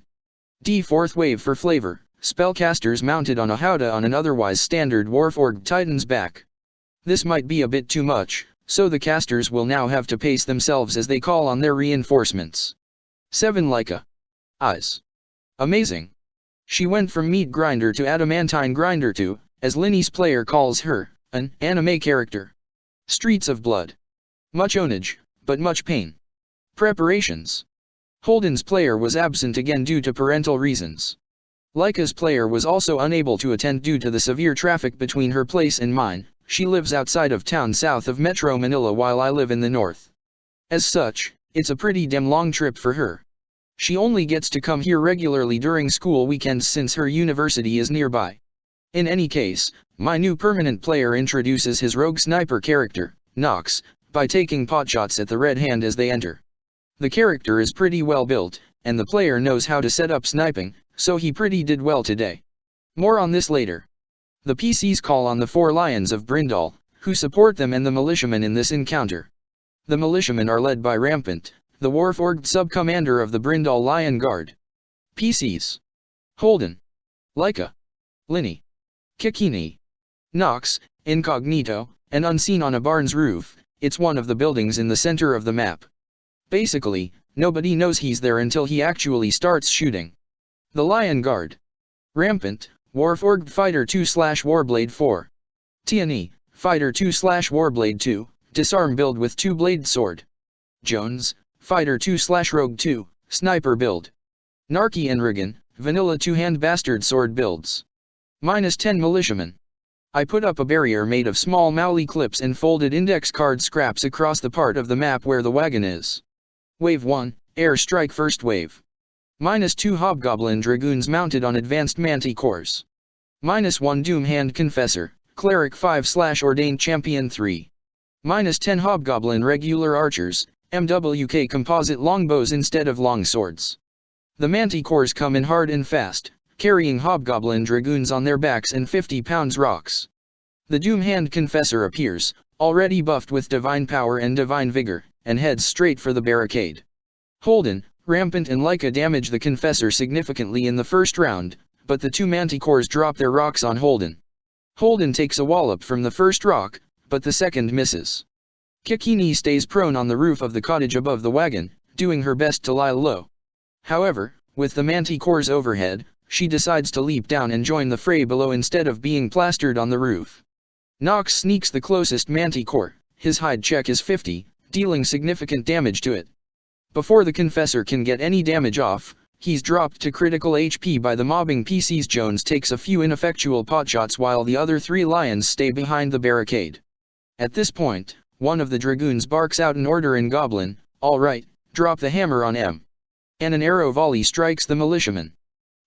[SPEAKER 1] D 4th wave for flavor, spellcasters mounted on a howdah on an otherwise standard Warforged Titan's back. This might be a bit too much, so the casters will now have to pace themselves as they call on their reinforcements. 7 Leica. Eyes. Amazing. She went from meat grinder to adamantine grinder to, as Linny's player calls her, an anime character. Streets of blood. Much ownage, but much pain. Preparations. Holden's player was absent again due to parental reasons. Laika's player was also unable to attend due to the severe traffic between her place and mine. She lives outside of town south of Metro Manila while I live in the north. As such, it's a pretty damn long trip for her. She only gets to come here regularly during school weekends since her university is nearby. In any case, my new permanent player introduces his rogue sniper character, Nox, by taking potshots at the red hand as they enter. The character is pretty well built, and the player knows how to set up sniping, so he pretty did well today. More on this later. The PCs call on the 4 Lions of Brindal, who support them and the militiamen in this encounter. The militiamen are led by Rampant, the Warforged sub-commander of the Brindal Lion Guard. PCs. Holden. Laika. Linny. Kikini. Nox, incognito, and unseen on a barn's roof. It's one of the buildings in the center of the map. Basically, nobody knows he's there until he actually starts shooting. The Lion Guard. Rampant, Warforged Fighter 2/Warblade 4. TNE, Fighter 2/Warblade 2, disarm build with 2-blade sword. Jones, Fighter 2/Rogue 2, sniper build. Narky and Rigan, vanilla 2-hand bastard sword builds. -10 militiamen. I put up a barrier made of small Mauli clips and folded index card scraps across the part of the map where the wagon is. Wave 1, Air Strike First Wave. -2 Hobgoblin Dragoons mounted on advanced Manticores. -1 Doom Hand Confessor, Cleric 5/Ordained Champion 3. -10 Hobgoblin Regular Archers, MWK Composite Longbows instead of long swords. The Manticores come in hard and fast, carrying Hobgoblin Dragoons on their backs and 50 pounds rocks. The Doom Hand Confessor appears, already buffed with Divine Power and Divine Vigor, and heads straight for the barricade. Holden, Rampant and Laika damage the Confessor significantly in the first round, but the 2 Manticores drop their rocks on Holden. Holden takes a wallop from the first rock, but the second misses. Kikini stays prone on the roof of the cottage above the wagon, doing her best to lie low. However, with the Manticores overhead, she decides to leap down and join the fray below instead of being plastered on the roof. Nox sneaks the closest Manticore. His hide check is 50, dealing significant damage to it. Before the Confessor can get any damage off, he's dropped to critical HP by the mobbing PCs. Jones takes a few ineffectual potshots while the other 3 Lions stay behind the barricade. At this point, one of the Dragoons barks out an order in Goblin, "All right, drop the hammer on M." And an arrow volley strikes the militiamen.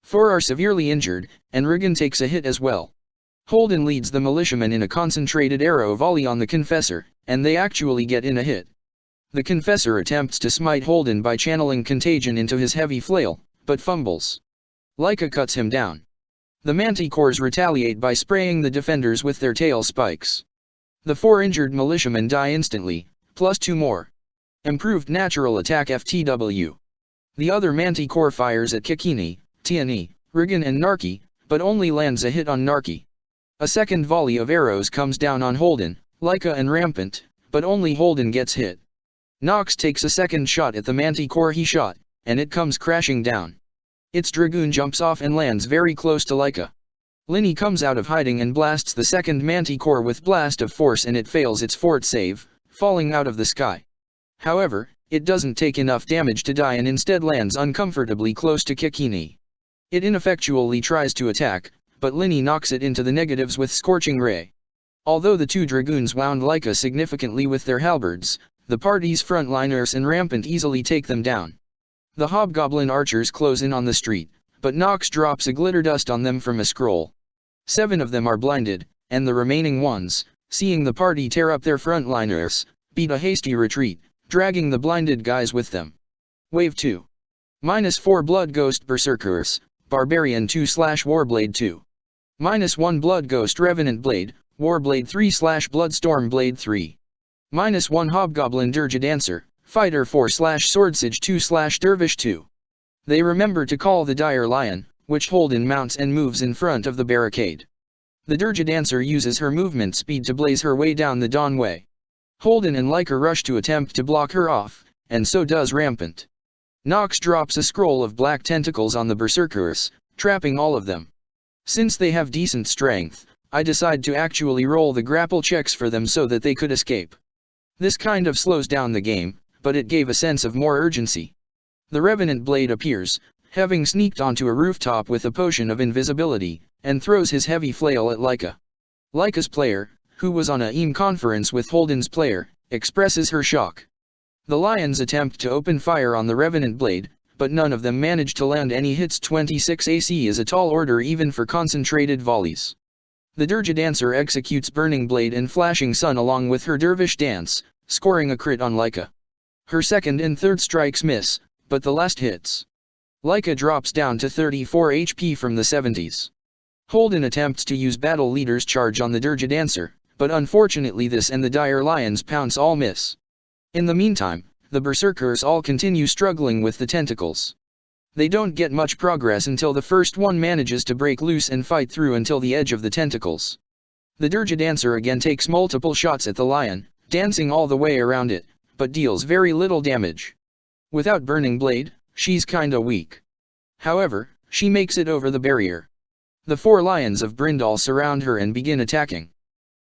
[SPEAKER 1] 4 are severely injured, and Rigan takes a hit as well. Holden leads the militiamen in a concentrated arrow volley on the Confessor, and they actually get in a hit. The Confessor attempts to smite Holden by channeling contagion into his heavy flail, but fumbles. Laika cuts him down. The Manticores retaliate by spraying the defenders with their tail spikes. The 4 injured militiamen die instantly, plus 2 more. Improved natural attack FTW. The other Manticore fires at Kikini, TNE, Rigan and Narky, but only lands a hit on Narky. A second volley of arrows comes down on Holden, Laika and Rampant, but only Holden gets hit. Nox takes a second shot at the Manticore he shot, and it comes crashing down. Its Dragoon jumps off and lands very close to Laika. Linny comes out of hiding and blasts the second Manticore with Blast of Force, and it fails its fort save, falling out of the sky. However, it doesn't take enough damage to die and instead lands uncomfortably close to Kikini. It ineffectually tries to attack, but Linny knocks it into the negatives with Scorching Ray. Although the 2 Dragoons wound Laika significantly with their halberds, the party's frontliners and Rampant easily take them down. The Hobgoblin archers close in on the street, but Nox drops a glitter dust on them from a scroll. 7 of them are blinded, and the remaining ones, seeing the party tear up their frontliners, beat a hasty retreat, dragging the blinded guys with them. Wave 2. -4 Blood Ghost Berserkers, Barbarian 2/Warblade 2. -1 Blood Ghost Revenant Blade, Warblade 3/Bloodstorm Blade 3. -1 Hobgoblin Dirge Dancer, Fighter 4/Swordsage 2/Dervish 2. They remember to call the Dire Lion, which Holden mounts and moves in front of the barricade. The Dirge Dancer uses her movement speed to blaze her way down the Dawn Way. Holden and Laika rush to attempt to block her off, and so does Rampant. Nox drops a scroll of black tentacles on the berserkers, trapping all of them. Since they have decent strength, I decide to actually roll the grapple checks for them so that they could escape. This kind of slows down the game, but it gave a sense of more urgency. The Revenant Blade appears, having sneaked onto a rooftop with a potion of invisibility, and throws his heavy flail at Leica. Leica's player, who was on a EAM conference with Holden's player, expresses her shock. The Lions attempt to open fire on the Revenant Blade, but none of them manage to land any hits. 26 AC is a tall order even for concentrated volleys. The Dirge Dancer executes Burning Blade and Flashing Sun along with her Dervish Dance, scoring a crit on Leica. Her second and third strikes miss, but the last hits. Leica drops down to 34 HP from the 70s. Holden attempts to use Battle Leader's charge on the Dirge Dancer, but unfortunately this and the Dire Lions pounce all miss. In the meantime, the Berserkers all continue struggling with the tentacles. They don't get much progress until the first one manages to break loose and fight through until the edge of the tentacles. The Dirge Dancer again takes multiple shots at the lion, dancing all the way around it, but deals very little damage. Without Burning Blade, she's kinda weak. However, she makes it over the barrier. The 4 lions of Brindal surround her and begin attacking.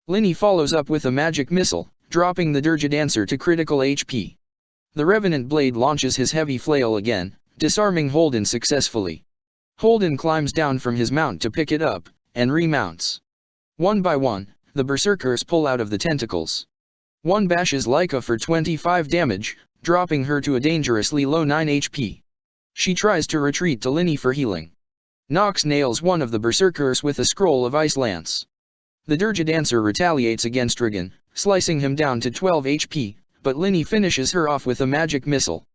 [SPEAKER 1] Linny follows up with a magic missile, dropping the Dirge Dancer to critical HP. The Revenant Blade launches his heavy flail again, disarming Holden successfully. Holden climbs down from his mount to pick it up, and remounts. One by one, the Berserkers pull out of the tentacles. One bashes Leica for 25 damage, dropping her to a dangerously low 9 HP. She tries to retreat to Linny for healing. Nox nails one of the Berserkers with a scroll of Ice Lance. The Dirge Dancer retaliates against Regan, slicing him down to 12 HP, but Linny finishes her off with a magic missile.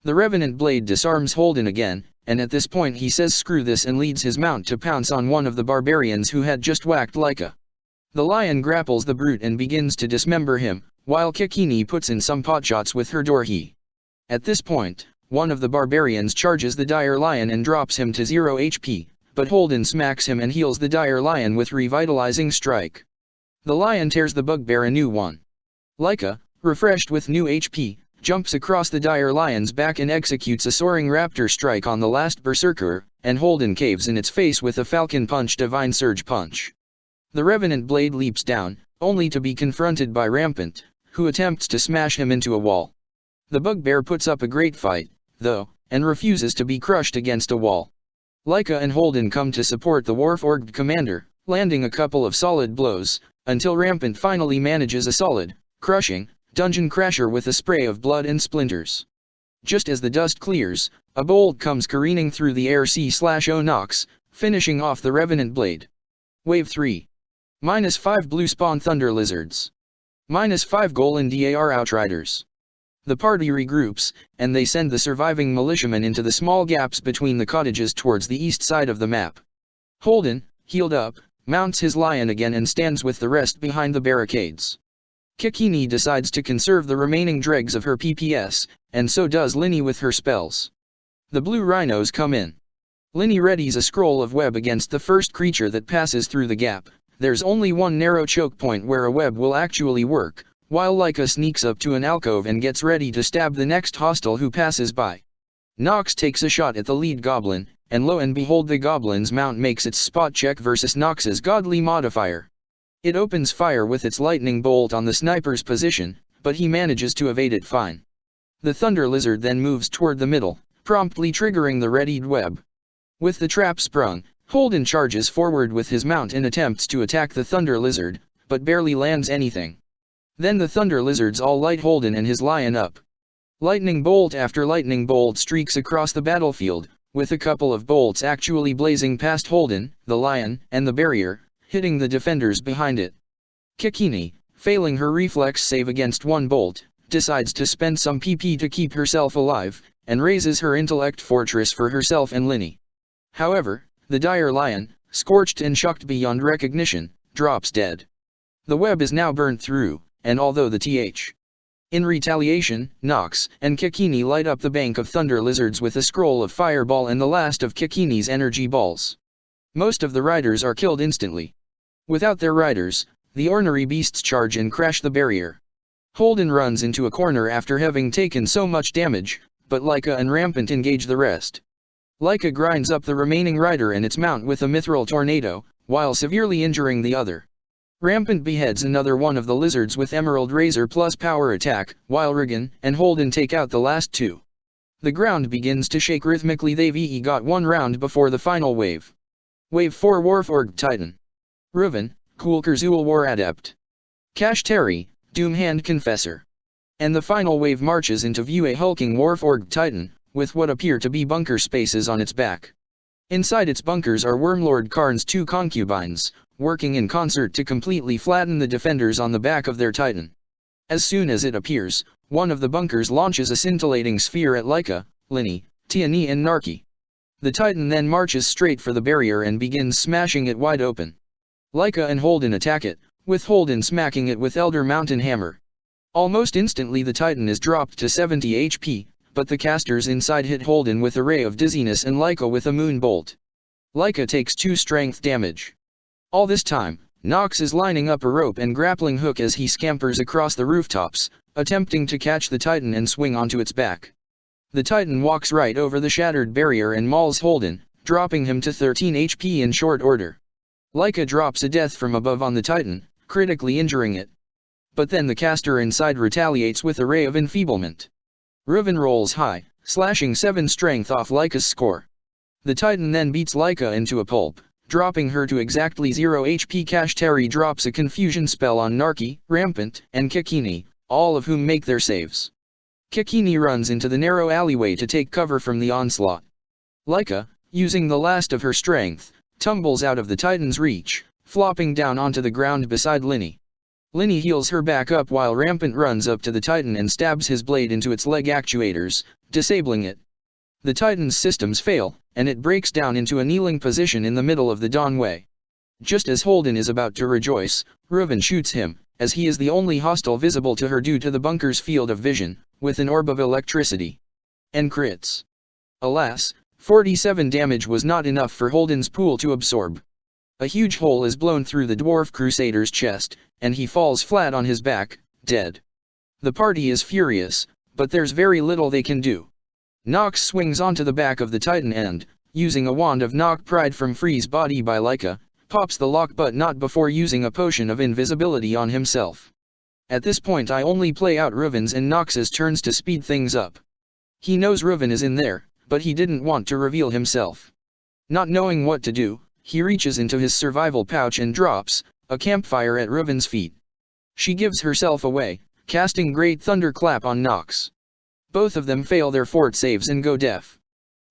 [SPEAKER 1] The Revenant Blade disarms Holden again, and at this point he says screw this and leads his mount to pounce on one of the barbarians who had just whacked Leica. The lion grapples the brute and begins to dismember him, while Kikini puts in some potshots with her Dorhi. At this point, one of the barbarians charges the Dire Lion and drops him to 0 HP, but Holden smacks him and heals the Dire Lion with Revitalizing Strike. The lion tears the bugbear a new one. Leica, refreshed with new HP, jumps across the Dire Lion's back and executes a soaring raptor strike on the last berserker, and Holden caves in its face with a Falcon Punch Divine Surge Punch. The Revenant Blade leaps down, only to be confronted by Rampant, who attempts to smash him into a wall. The bugbear puts up a great fight, though, and refuses to be crushed against a wall. Leica and Holden come to support the Warforged commander, landing a couple of solid blows, until Rampant finally manages a solid, crushing, Dungeon Crasher with a spray of blood and splinters. Just as the dust clears, a bolt comes careening through the air. C/O Nox, finishing off the Revenant Blade. Wave 3. -5 Blue Spawn Thunder Lizards. -5 Golan DAR Outriders. The party regroups, and they send the surviving militiamen into the small gaps between the cottages towards the east side of the map. Holden, healed up, mounts his lion again and stands with the rest behind the barricades. Kikini decides to conserve the remaining dregs of her PPS, and so does Linny with her spells. The blue rhinos come in. Linny readies a scroll of web against the first creature that passes through the gap. There's only one narrow choke point where a web will actually work, while Leica sneaks up to an alcove and gets ready to stab the next hostile who passes by. Nox takes a shot at the lead goblin, and lo and behold the goblin's mount makes its spot check versus Nox's godly modifier. It opens fire with its lightning bolt on the sniper's position, but he manages to evade it fine. The Thunder Lizard then moves toward the middle, promptly triggering the readied web. With the trap sprung, Holden charges forward with his mount and attempts to attack the Thunder Lizard, but barely lands anything. Then the Thunder Lizards all light Holden and his lion up. Lightning bolt after lightning bolt streaks across the battlefield, with a couple of bolts actually blazing past Holden, the lion, and the barrier, hitting the defenders behind it. Kikini, failing her reflex save against one bolt, decides to spend some PP to keep herself alive, and raises her intellect fortress for herself and Linny. However, the Dire Lion, scorched and shocked beyond recognition, drops dead. The web is now burnt through, and although the TH. In retaliation, Nox and Kikini light up the bank of Thunder Lizards with a scroll of Fireball and the last of Kikini's energy balls. Most of the riders are killed instantly. Without their riders, the ornery beasts charge and crash the barrier. Holden runs into a corner after having taken so much damage, but Leica and Rampant engage the rest. Leica grinds up the remaining rider and its mount with a mithril tornado, while severely injuring the other. Rampant beheads another one of the lizards with Emerald Razor plus power attack, while Regan and Holden take out the last two. The ground begins to shake rhythmically. They've got one round before the final wave. Wave 4 Warforged Titan. Reuven, Cool Kurzul War Adept. Cash Terry, Doomhand Confessor. And the final wave marches into view, a hulking Warforged Titan, with what appear to be bunker spaces on its back. Inside its bunkers are Wormlord Karn's two concubines, working in concert to completely flatten the defenders on the back of their Titan. As soon as it appears, one of the bunkers launches a scintillating sphere at Leica, Linny, Tiani and Narki. The Titan then marches straight for the barrier and begins smashing it wide open. Leica and Holden attack it, with Holden smacking it with Elder Mountain Hammer. Almost instantly the Titan is dropped to 70 HP, but the casters inside hit Holden with a ray of dizziness and Leica with a moon bolt. Leica takes 2 strength damage. All this time, Nox is lining up a rope and grappling hook as he scampers across the rooftops, attempting to catch the Titan and swing onto its back. The Titan walks right over the shattered barrier and mauls Holden, dropping him to 13 HP in short order. Leica drops a death from above on the Titan, critically injuring it. But then the caster inside retaliates with a ray of enfeeblement. Reuven rolls high, slashing 7 strength off Leica's score. The Titan then beats Leica into a pulp, dropping her to exactly 0 HP. Cash Terry drops a confusion spell on Narki, Rampant, and Kikini, all of whom make their saves. Kikini runs into the narrow alleyway to take cover from the onslaught. Leica, using the last of her strength, tumbles out of the Titan's reach, flopping down onto the ground beside Linny. Linny heals her back up while Rampant runs up to the Titan and stabs his blade into its leg actuators, disabling it. The Titan's systems fail, and it breaks down into a kneeling position in the middle of the Dawnway. Just as Holden is about to rejoice, Reuven shoots him, as he is the only hostile visible to her due to the bunker's field of vision, with an orb of electricity. And crits. Alas, 47 damage was not enough for Holden's pool to absorb. A huge hole is blown through the Dwarf Crusader's chest, and he falls flat on his back, dead. The party is furious, but there's very little they can do. Nox swings onto the back of the Titan and, using a wand of Knock Pride from Free's body by Leica, pops the lock but not before using a potion of invisibility on himself. At this point I only play out Reuven's and Nox's turns to speed things up. He knows Reuven is in there, but he didn't want to reveal himself. Not knowing what to do, he reaches into his survival pouch and drops a campfire at Reuven's feet. She gives herself away, casting Great Thunderclap on Nox. Both of them fail their fort saves and go deaf.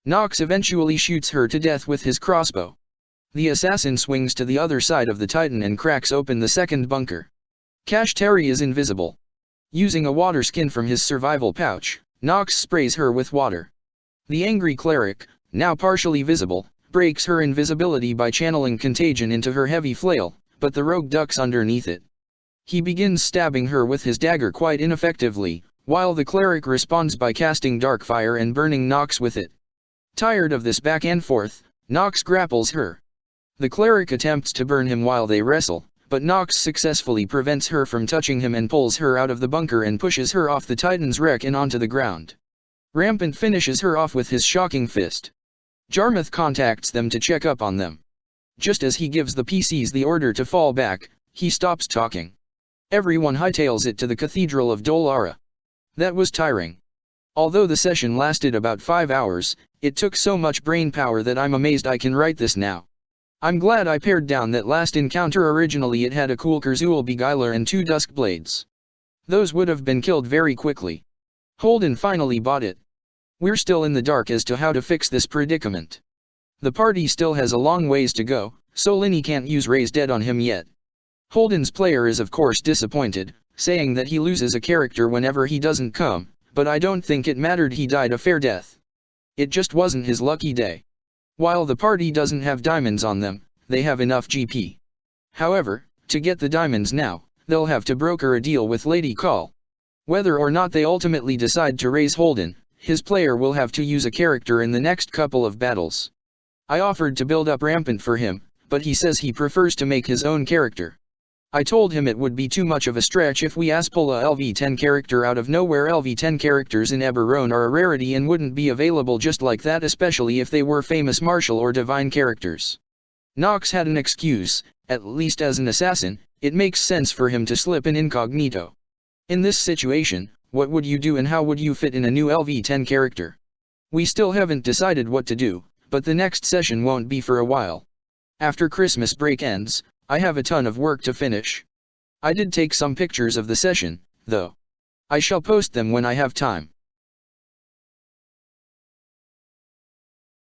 [SPEAKER 1] Nox eventually shoots her to death with his crossbow. The assassin swings to the other side of the Titan and cracks open the second bunker. Cash Terry is invisible. Using a water skin from his survival pouch, Nox sprays her with water. The angry cleric, now partially visible, breaks her invisibility by channeling contagion into her heavy flail, but the rogue ducks underneath it. He begins stabbing her with his dagger quite ineffectively, while the cleric responds by casting Darkfire and burning Nox with it. Tired of this back and forth, Nox grapples her. The cleric attempts to burn him while they wrestle, but Nox successfully prevents her from touching him and pulls her out of the bunker and pushes her off the Titan's wreck and onto the ground. Rampant finishes her off with his shocking fist. Jarmuth contacts them to check up on them. Just as he gives the PCs the order to fall back, he stops talking. Everyone hightails it to the Cathedral of Dol Ara. That was tiring. Although the session lasted about 5 hours, it took so much brain power that I'm amazed I can write this now. I'm glad I pared down that last encounter. Originally it had a cool Kurzul Beguiler and 2 Dusk Blades. Those would have been killed very quickly. Holden finally bought it. We're still in the dark as to how to fix this predicament. The party still has a long ways to go, so Linny can't use Raise Dead on him yet. Holden's player is of course disappointed, saying that he loses a character whenever he doesn't come, but I don't think it mattered, he died a fair death. It just wasn't his lucky day. While the party doesn't have diamonds on them, they have enough GP. However, to get the diamonds now, they'll have to broker a deal with Lady Call. Whether or not they ultimately decide to raise Holden, his player will have to use a character in the next couple of battles. I offered to build up Rampant for him, but he says he prefers to make his own character. I told him it would be too much of a stretch if we pull a LV10 character out of nowhere. LV10 characters in Eberron are a rarity and wouldn't be available just like that, especially if they were famous martial or divine characters. Nox had an excuse, at least as an assassin. It makes sense for him to slip in incognito. In this situation, what would you do and how would you fit in a new LV10 character? We still haven't decided what to do, but the next session won't be for a while. After Christmas break ends, I have a ton of work to finish. I did take some pictures of the session, though. I shall post them when I have time.